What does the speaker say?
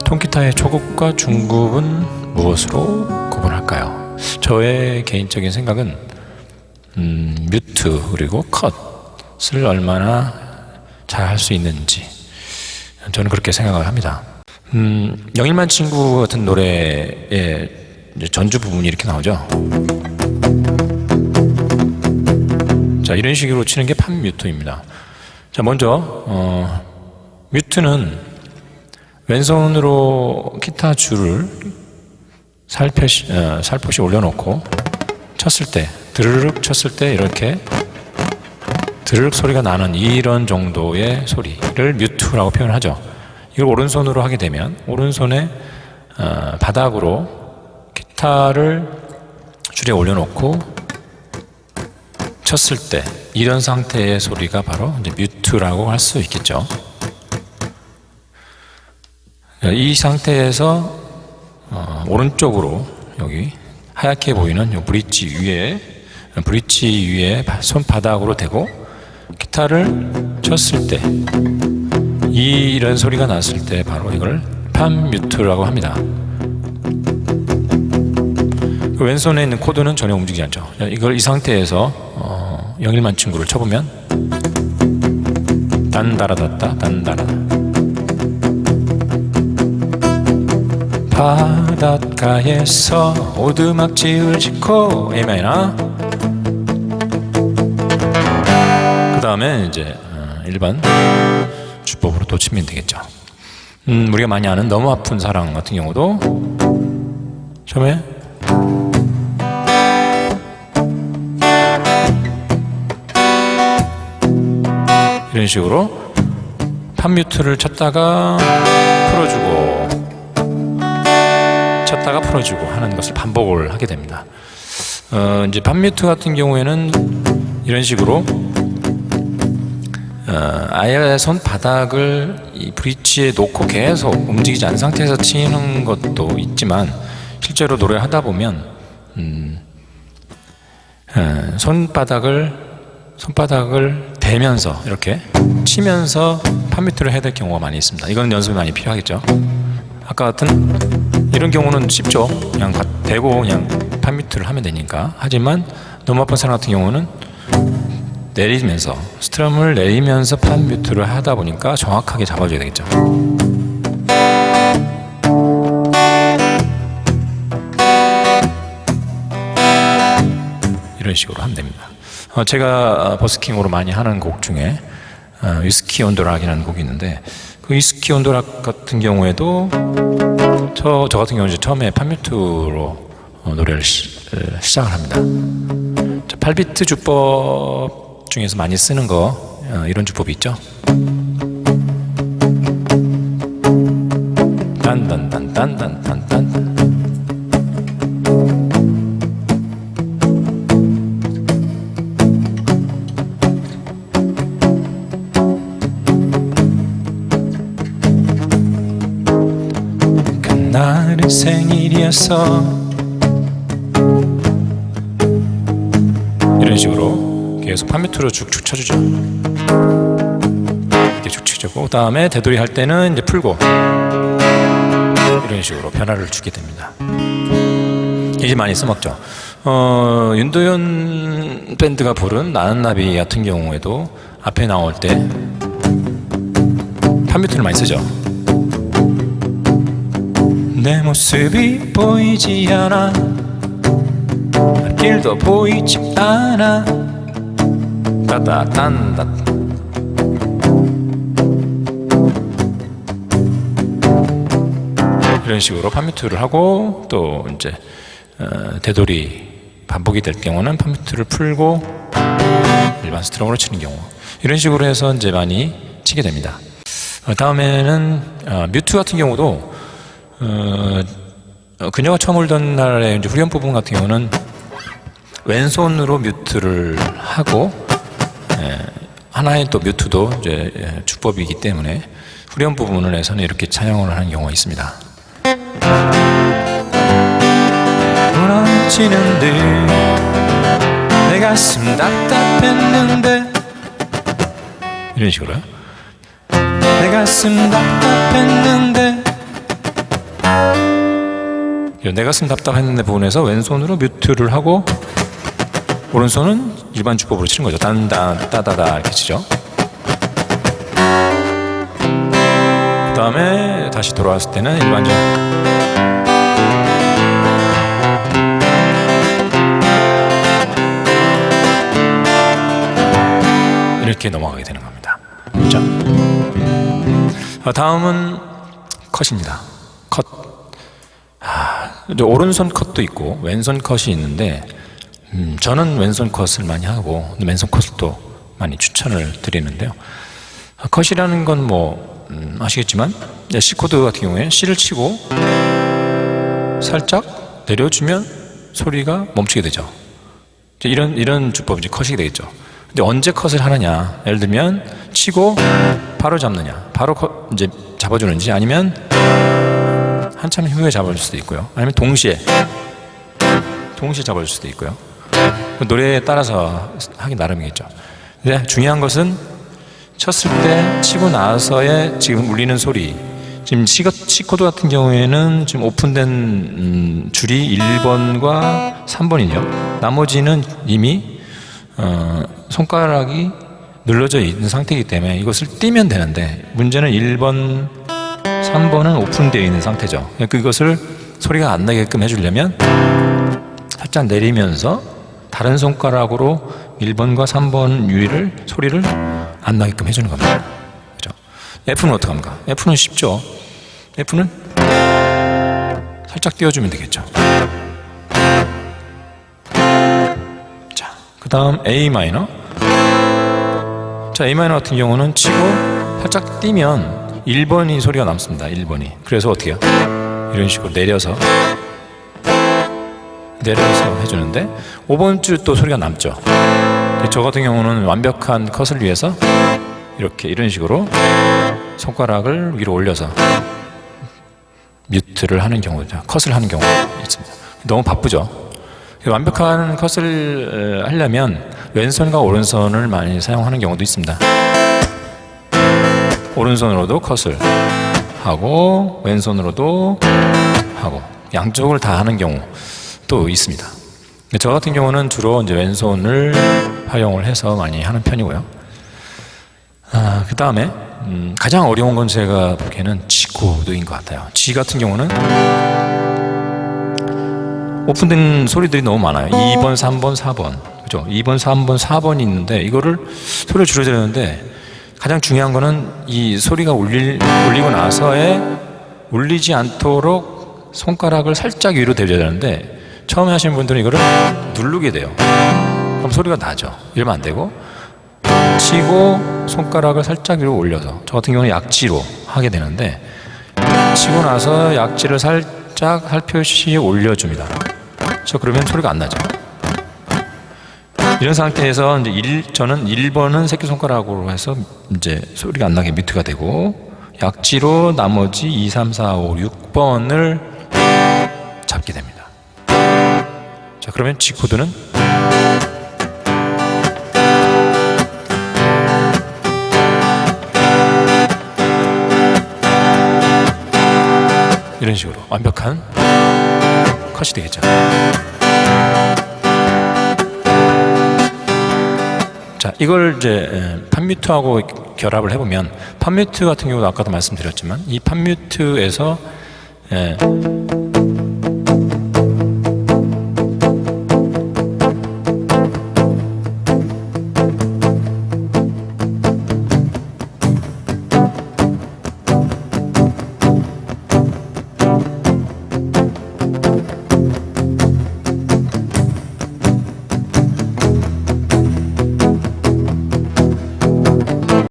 통기타의 초급과 중급은 무엇으로 구분할까요? 저의 개인적인 생각은 뮤트 그리고 컷을 얼마나 잘 할 수 있는지, 저는 그렇게 생각을 합니다. 영일만 친구 같은 노래의 전주 부분이 이렇게 나오죠. 자, 이런 식으로 치는 게 팝뮤트입니다. 자, 먼저 뮤트는 왼손으로 기타 줄을 살포시 올려놓고 쳤을 때, 드르륵 쳤을 때 이렇게 드르륵 소리가 나는 이런 정도의 소리를 뮤트라고 표현하죠. 이걸 오른손으로 하게 되면 오른손에 바닥으로 기타를 줄에 올려놓고 쳤을 때 이런 상태의 소리가 바로 이제 뮤트라고 할 수 있겠죠. 이 상태에서 오른쪽으로 여기 하얗게 보이는 이 브릿지 위에 손바닥으로 대고 기타를 쳤을 때 이런 소리가 났을 때 바로 이걸 팝뮤트라고 합니다. 왼손에 있는 코드는 전혀 움직이지 않죠. 이걸 이 상태에서 영일만 친구를 쳐보면 단다라다따 단다라 바닷가에서 오두막집을 짓고 A마이너. 그 다음에 이제 일반 주법으로 또 치면 되겠죠. 우리가 많이 아는 너무 아픈 사랑 같은 경우도 처음에 이런 식으로 팝뮤트를 쳤다가 풀어주고 하는 것을 반복을 하게 됩니다. 이제 팝뮤트 같은 경우에는 이런 식으로 아예 손바닥을 이 브릿지에 놓고 계속 움직이지 않은 상태에서 치는 것도 있지만, 실제로 노래하다 보면 손바닥을 대면서 이렇게 치면서 팝뮤트를 해야 될 경우가 많이 있습니다. 이건 연습이 많이 필요하겠죠. 아까 같은 이런 경우는 쉽죠. 그냥 대고 그냥 팝뮤트를 하면 되니까. 하지만 너무 아픈 사람 같은 경우는 내리면서 스트럼을 내리면서 팝뮤트를 하다 보니까 정확하게 잡아줘야 되겠죠. 이런 식으로 하면 됩니다. 제가 버스킹으로 많이 하는 곡 중에 위스키 온 더 락이라는 곡이 있는데, 그 위스키 온 더 락 같은 경우에도 저 같은 경우는 이제 처음에 팝뮤트로 노래를 시작을 합니다. 8비트 주법 중에서 많이 쓰는 거 이런 주법이 있죠. 딴딴딴딴딴딴딴. 그날은 생일이었어. 이런 식으로 계속 팝뮤트로 쭉쭉 쳐주죠. 이렇게 쭉 쳐주고, 그 다음에 되돌이 할 때는 이제 풀고, 이런 식으로 변화를 주게 됩니다. 이제 많이 써먹죠. 윤도현 밴드가 부른 나는 나비 같은 경우에도 앞에 나올 때 팝뮤트를 많이 쓰죠. 내 모습이 보이지 않아, 길도 보이지 않아, 따다딴다. 이런 식으로 팝뮤트를 하고, 또 이제 되돌이 반복이 될 경우는 팝뮤트를 풀고 일반 스트럼으로 치는 경우, 이런 식으로 해서 이제 많이 치게 됩니다. 다음에는 뮤트 같은 경우도 그녀가 처음 울던 날의 이제 후렴 부분 같은 경우는 왼손으로 뮤트를 하고, 하나의 또 뮤트도 이제 주법이기 때문에 후렴 부분에서는 이렇게 차용을 하는 경우가 있습니다. 무너지는데 내 가슴 답답했는데, 이런 식으로요. 내 가슴 답답했는데 내 가슴 답답했는데 부분에서 왼손으로 뮤트를 하고 오른손은 일반 주법으로 치는 거죠. 단단 따다다 이렇게 치죠. 그 다음에 다시 돌아왔을 때는 일반적 이렇게 넘어가게 되는 겁니다. 자, 다음은 컷입니다. 컷. 오른손 컷도 있고 왼손 컷이 있는데 저는 왼손 컷을 많이 하고 왼손 컷을 또 많이 추천을 드리는데요. 컷이라는 건 뭐 아시겠지만 C 코드 같은 경우에 C를 치고 살짝 내려주면 소리가 멈추게 되죠. 이런 주법이 이제 컷이 되겠죠. 근데 언제 컷을 하느냐? 예를 들면 치고 바로 잡느냐? 바로 이제 잡아주는지 아니면 한참 후에 잡아줄 수도 있고요. 아니면 동시에 잡아줄 수도 있고요. 노래에 따라서 하기 나름이겠죠. 근데 중요한 것은 쳤을 때 치고 나서의 지금 울리는 소리. 지금 C 코드 같은 경우에는 지금 오픈된 줄이 1번과 3번이죠. 나머지는 이미 손가락이 눌러져 있는 상태이기 때문에 이것을 띄면 되는데 문제는 1번, 3번은 오픈되어 있는 상태죠. 그것을 소리가 안 나게끔 해주려면 살짝 내리면서 다른 손가락으로 1번과 3번 유의를 소리를 안 나게끔 해주는 겁니다. 그렇죠? F는 어떻게 합니까? F는 쉽죠. F는 살짝 띄워주면 되겠죠. 자, 그 다음 A 마이너. 자, A 마이너 같은 경우는 치고 살짝 띄면 1번이 소리가 남습니다. 1번이. 그래서 어떻게 해요? 이런 식으로 내려서 해주는데 5번 줄 또 소리가 남죠. 저 같은 경우는 완벽한 컷을 위해서 이런 식으로 손가락을 위로 올려서 뮤트를 하는 경우죠. 컷을 하는 경우가 있습니다. 너무 바쁘죠. 완벽한 컷을 하려면 왼손과 오른손을 많이 사용하는 경우도 있습니다. 오른손으로도 컷을 하고 왼손으로도 하고 양쪽을 다 하는 경우도 있습니다. 저 같은 경우는 주로 이제 왼손을 활용을 해서 많이 하는 편이고요. 그 다음에 가장 어려운 건 제가 보기에는 G 코드인 것 같아요. G 같은 경우는 오픈된 소리들이 너무 많아요. 2번, 3번, 4번. 그죠? 2번, 3번, 4번이 있는데 이거를 소리를 줄여야 되는데 가장 중요한 거는 이 소리가 울리고 나서에 울리지 않도록 손가락을 살짝 위로 대줘야 되는데 처음에 하시는 분들은 이거를 누르게 돼요. 그럼 소리가 나죠. 이러면 안 되고 치고 손가락을 살짝 위로 올려서 저 같은 경우는 약지로 하게 되는데 치고 나서 약지를 살짝 살펴시 올려줍니다. 그러면 소리가 안 나죠. 이런 상태에서 이제 저는 1번은 새끼손가락으로 해서 이제 소리가 안 나게 뮤트가 되고 약지로 나머지 2, 3, 4, 5, 6번을 잡게 됩니다. 자, 그러면 G 코드는 이런 식으로 완벽한 컷이 되겠죠. 자, 이걸 이제 팟뮤트하고 결합을 해보면 팟뮤트 같은 경우도 아까도 말씀드렸지만 이 팟뮤트에서